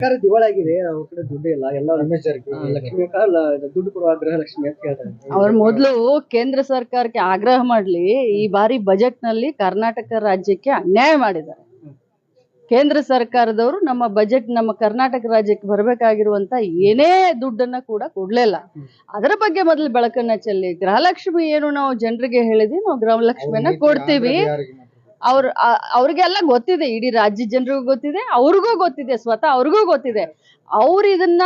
ಸರ್ಕಾರ ದಿವಾಳಾಗಿದೆ, ಅವ್ರ ಕಡೆ ದುಡ್ಡು ಇಲ್ಲ, ಎಲ್ಲ ಲಕ್ಷ್ಮಿ ದುಡ್ಡು ಕೊಡುವ ಗೃಹಲಕ್ಷ್ಮಿ ಅಂತ ಹೇಳ್ತಾರೆ. ಅವ್ರ ಮೊದಲು ಕೇಂದ್ರ ಸರ್ಕಾರಕ್ಕೆ ಆಗ್ರಹ ಮಾಡ್ಲಿ, ಈ ಬಾರಿ ಬಜೆಟ್ ನಲ್ಲಿ ಕರ್ನಾಟಕ ರಾಜ್ಯಕ್ಕೆ ಅನ್ಯಾಯ ಮಾಡಿದ್ದಾರೆ. ಕೇಂದ್ರ ಸರ್ಕಾರದವರು ನಮ್ಮ ಬಜೆಟ್ ನಮ್ಮ ಕರ್ನಾಟಕ ರಾಜ್ಯಕ್ಕೆ ಬರಬೇಕಾಗಿರುವಂತ ಏನೇ ದುಡ್ಡನ್ನ ಕೂಡ ಕೊಡ್ಲಿಲ್ಲ. ಅದರ ಬಗ್ಗೆ ಮೊದಲು ಬೆಳಕನ್ನ ಚೆಲ್ಲಿ, ಗೃಹಲಕ್ಷ್ಮಿ ಏನು ನಾವು ಜನರಿಗೆ ಹೇಳಿದ್ವಿ, ನಾವು ಗೃಹಲಕ್ಷ್ಮಿಯನ್ನ ಕೊಡ್ತೀವಿ. ಅವ್ರಿಗೆಲ್ಲ ಗೊತ್ತಿದೆ, ಇಡೀ ರಾಜ್ಯ ಜನರಿಗೂ ಗೊತ್ತಿದೆ, ಅವ್ರಿಗೂ ಗೊತ್ತಿದೆ, ಸ್ವತಃ ಅವ್ರಿಗೂ ಗೊತ್ತಿದೆ. ಅವ್ರು ಇದನ್ನ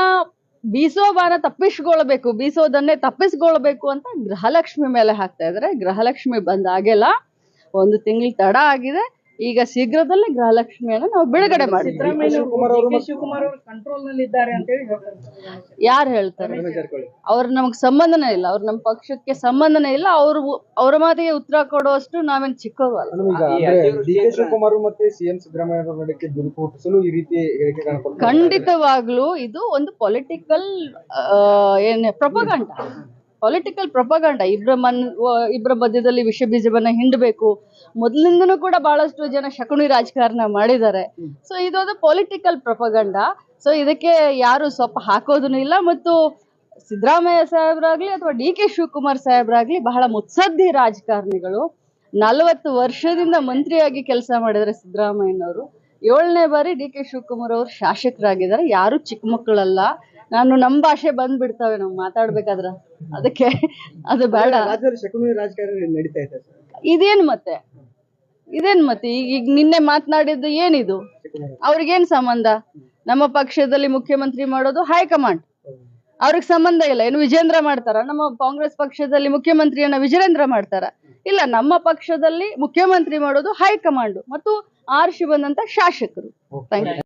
ಬೀಸೋ ಬಾರ ತಪ್ಪಿಸ್ಕೊಳ್ಬೇಕು, ಬೀಸೋದನ್ನೇ ತಪ್ಪಿಸ್ಕೊಳ್ಬೇಕು ಅಂತ ಗೃಹಲಕ್ಷ್ಮಿ ಮೇಲೆ ಹಾಕ್ತಾ ಇದಾರೆ. ಗೃಹಲಕ್ಷ್ಮಿ ಬಂದಾಗೆಲ್ಲ 1 ತಿಂಗಳು ತಡ ಆಗಿದೆ. ಈಗ ಶೀಘ್ರದಲ್ಲೇ ಗೃಹಲಕ್ಷ್ಮಿಯನ್ನು ನಾವು ಬಿಡುಗಡೆ ಮಾಡ್ತೀವಿ. ಯಾರು ಹೇಳ್ತಾರೆ? ಅವ್ರು ನಮಗ್ ಸಂಬಂಧನೇ ಇಲ್ಲ, ಅವ್ರು ನಮ್ಮ ಪಕ್ಷಕ್ಕೆ ಸಂಬಂಧನೇ ಇಲ್ಲ. ಅವ್ರ ಮಾತಿಗೆ ಉತ್ತರ ಕೊಡುವಷ್ಟು ನಾವೇನ್ ಚಿಕ್ಕವರು ಅಲ್ಲ. ಶಿವಕುಮಾರ್ ಮತ್ತೆ ಸಿಎಂ ಸಿದ್ದರಾಮಯ್ಯ ನಡುವೆ ದುರುಪಯೋಗಿಸಲು ಈ ರೀತಿ ಖಂಡಿತವಾಗ್ಲೂ ಇದು ಒಂದು ಪೊಲಿಟಿಕಲ್ ಪ್ರೊಪಗಂಡ. ಇಬ್ಬರ ಮಧ್ಯದಲ್ಲಿ ವಿಷ ಬೀಜವನ್ನ ಹಿಂಡಬೇಕು. ಮೊದಲಿಂದನೂ ಕೂಡ ಬಹಳಷ್ಟು ಜನ ಶಕುನಿ ರಾಜಕಾರಣ ಮಾಡಿದ್ದಾರೆ. ಸೊ ಇದೊಂದು ಪೊಲಿಟಿಕಲ್ ಪ್ರೊಪಗಂಡ. ಸೊ ಇದಕ್ಕೆ ಯಾರು ಸ್ವಲ್ಪ ಹಾಕೋದೂ ಇಲ್ಲ. ಮತ್ತು ಸಿದ್ದರಾಮಯ್ಯ ಸಾಹೇಬ್ರಾಗ್ಲಿ ಅಥವಾ DK ಶಿವಕುಮಾರ್ ಸಾಹೇಬ್ರಾಗ್ಲಿ ಬಹಳ ಮುತ್ಸದ್ದಿ ರಾಜಕಾರಣಿಗಳು. 40 ವರ್ಷದಿಂದ ಮಂತ್ರಿಯಾಗಿ ಕೆಲಸ ಮಾಡಿದರೆ ಸಿದ್ದರಾಮಯ್ಯನವರು. 7ನೇ ಬಾರಿ DK ಶಿವಕುಮಾರ್ ಅವರು ಶಾಸಕರಾಗಿದ್ದಾರೆ. ಯಾರು ಚಿಕ್ಕ ಮಕ್ಕಳಲ್ಲ. ನಮ್ಮ ಭಾಷೆ ಬಂದ್ಬಿಡ್ತಾವೆ ನಾವು ಮಾತಾಡ್ಬೇಕಾದ್ರ, ಅದಕ್ಕೆ ಅದು ಬೇಡ. ರಾಜಕಾರಣ ನಡೀತಾ ಇದೆ. ಇದೇನ್ ಮತ್ತೆ ಈಗ ನಿನ್ನೆ ಮಾತನಾಡಿದ್ದು ಏನಿದು? ಅವ್ರಿಗೇನ್ ಸಂಬಂಧ? ನಮ್ಮ ಪಕ್ಷದಲ್ಲಿ ಮುಖ್ಯಮಂತ್ರಿ ಮಾಡೋದು ಹೈಕಮಾಂಡ್, ಅವ್ರಿಗೆ ಸಂಬಂಧ ಇಲ್ಲ. ಏನು ವಿಜೇಂದ್ರ ಮಾಡ್ತಾರ? ನಮ್ಮ ಕಾಂಗ್ರೆಸ್ ಪಕ್ಷದಲ್ಲಿ ಮುಖ್ಯಮಂತ್ರಿಯನ್ನ ವಿಜೇಂದ್ರ ಮಾಡ್ತಾರ? ಇಲ್ಲ, ನಮ್ಮ ಪಕ್ಷದಲ್ಲಿ ಮುಖ್ಯಮಂತ್ರಿ ಮಾಡೋದು ಹೈಕಮಾಂಡ್ ಮತ್ತು ಆರ್ಶಿ ಬಂದಂತ ಶಾಸಕರು. Thank you.